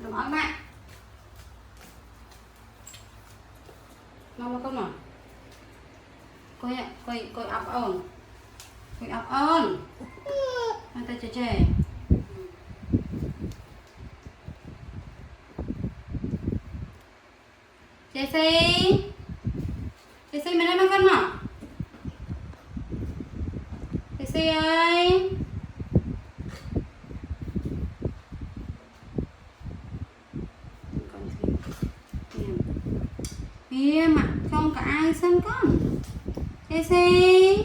Làm ơn bạn. Ngon không nào? Coi ấp ơn. Coi ấp ơn. Anh ta trẻ. Jessie. Jessie mày đây con nào? Jessie ơi. Kìa mặt không cả ai sân con. Jessie.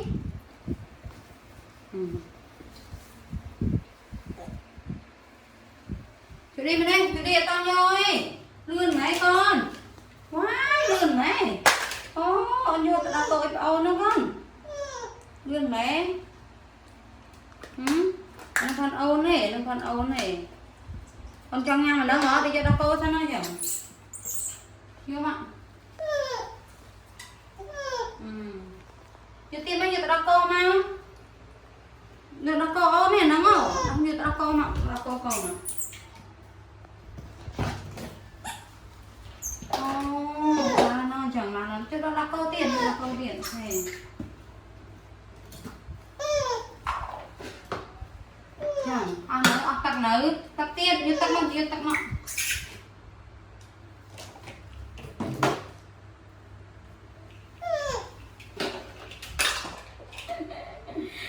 Chú đi mà đây, chú đi tao rồi. Lươn này con. Quá lươn này. Ô, vô tao tội ôn nó con. Lươn này. Đừng con ôn này, đừng con ôn này. Con trong nhà mà đâu hả? Đi cho tao cô sao nó hiểu. Vô ạ. Chú tiên bao nhiêu tao cô mà. Được tao cô ôn này nó ngủ. Không như tao cô mà, tao cô mà. Nó chẳng là chứ đó là câu tiền là câu tiền này. Chẳng ăn nó tắc nấu tắc tiền như tắc nọ như tắc nọ.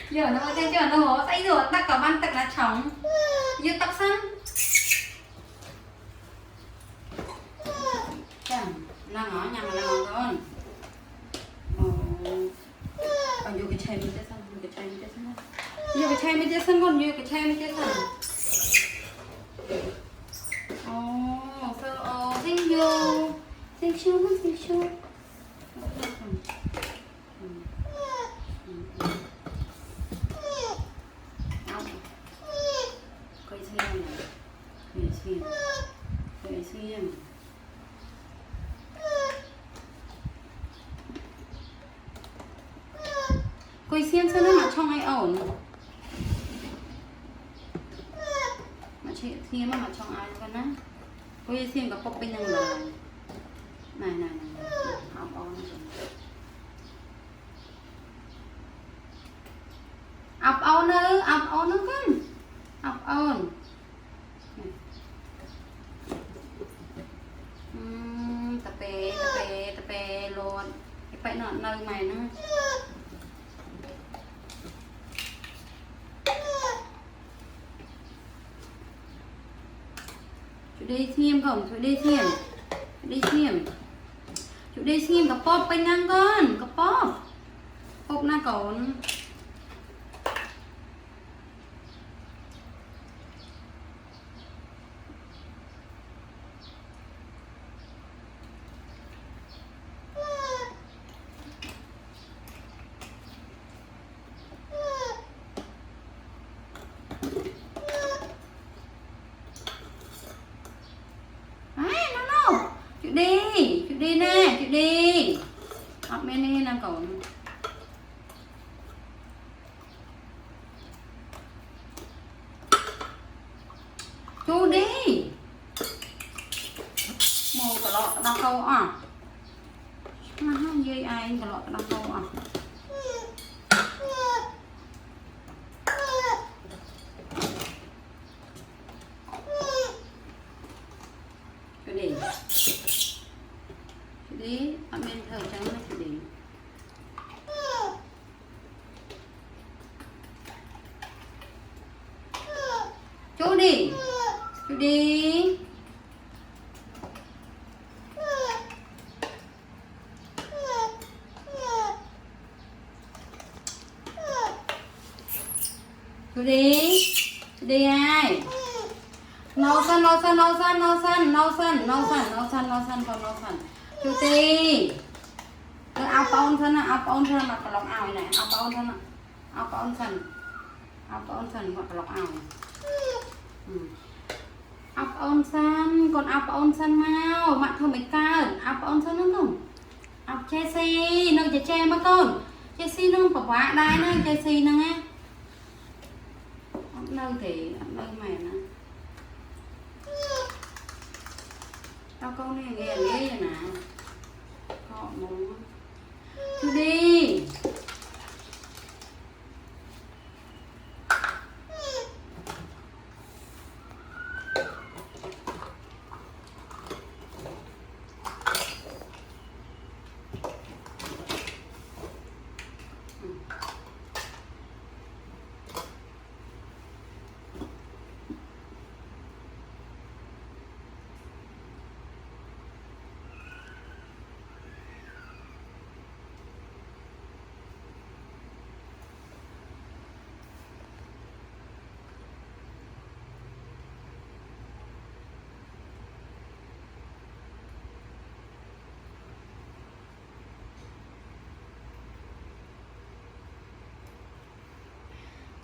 Giờ nó trên giờ nó hổ tay rửa tắc cả ban tắc là trống như tắc sẵn. Chẳng đang ở nhà mà đang ở con. Còn vô cái chai mình chết xong, vô cái chai mình chết xong. Vô cái chai mình chết xong con, vô cái chai mình chết xong. Thank you. Thank you, thank you. Coi xem này. Coi xem. Coi xem sao nó mà trong ai ổn. Mà chị xem mà trong ai con á. Coi xem gặp bọc bên năng là. Này. Học ổn. Học ổn nữa con. Học ổn. Tập bè luôn. Cái phải nọ nơi mày nữa. Chú đi xem không? Chú đi xem gặp bóp bên năng con. Gặp bóp. Bóp na còn. Chú đi nè, chú đi. Học bên đây là cậu. Chú đi. Mô cả lọ đau câu à. Mà không dây ai cả lọ đau câu à. Chú đi. Đi, ở bên thờ trắng nó sẽ đi. Chú đi. Chú đi. Chú đi. Chú đi ai? Nấu sân con. Chú đi. Áo bông thân mà có lọc áo này, áo bông thân. Áo bông thân hoặc lọc áo. Áo bông thân, còn áo bông thân mau, mặt thôi mấy ca, áo bông thân nữa không? Áo Jessie, nâng che mà con. Jessie nâng bỏ quá đai nâng Jessie nâng á. Nâng thì nâng mày nè. Sao câu này nghe vậy nè. Họ muốn chú đi.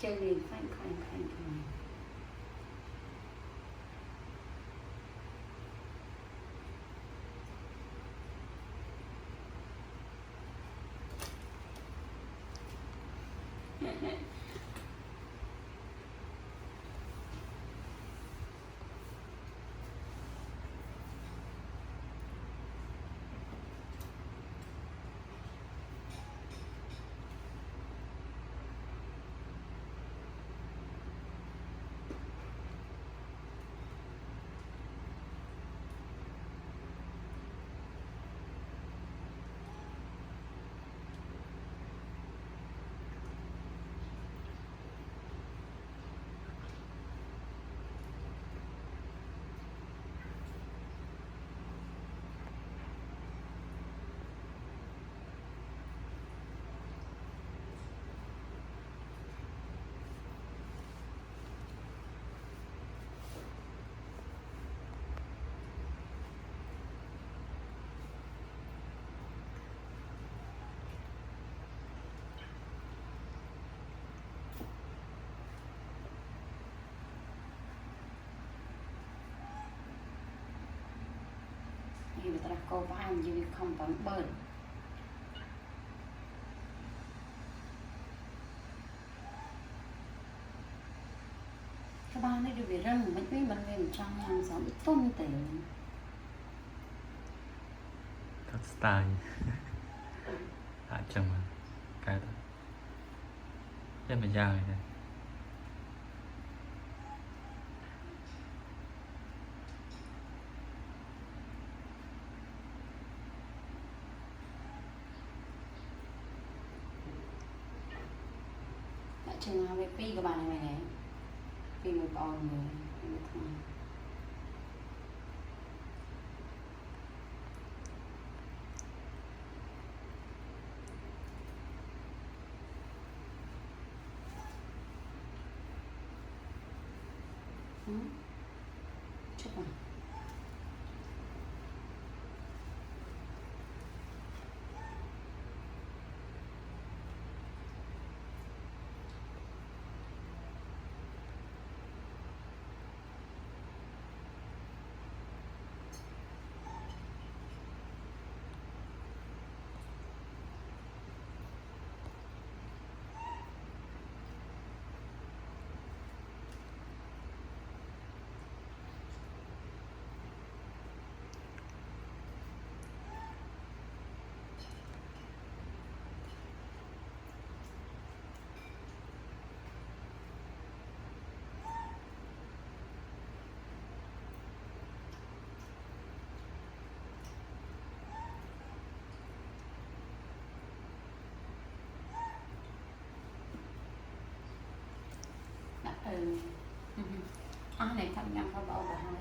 Chơi liền phanh phanh phanh phanh. Thì người ta câu có ăn chứ không tắm bờn. Các bạn ấy đều bị răng mấy mấy bạn về trong hàng xóm ít tôm tệ. Các style. Hạ chồng mà. Cái đó. Rất là dài này. Chừng nào với pi của bạn này này. Pi một con người. Chúc bạn. Này thằng nhầm phải bảo bà hỏi.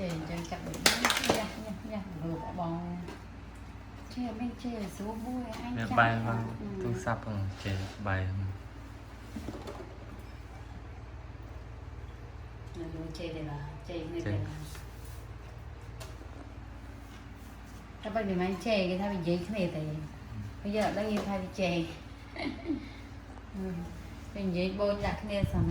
chơi chơi chặt được nha nha nha vừa bỏ bong chơi bên chơi số vui anh Mẹ chắc bay vào thu sắp rồi chế bay luôn chơi đây là chơi người Chơi. đây làถ้าเป็นแบบเจก็ถ้าเป็นเจขึ้นเลยแต่bây giờ đang nhìn thay vìเจเป็นเจบนจากเนี่ยสั่ง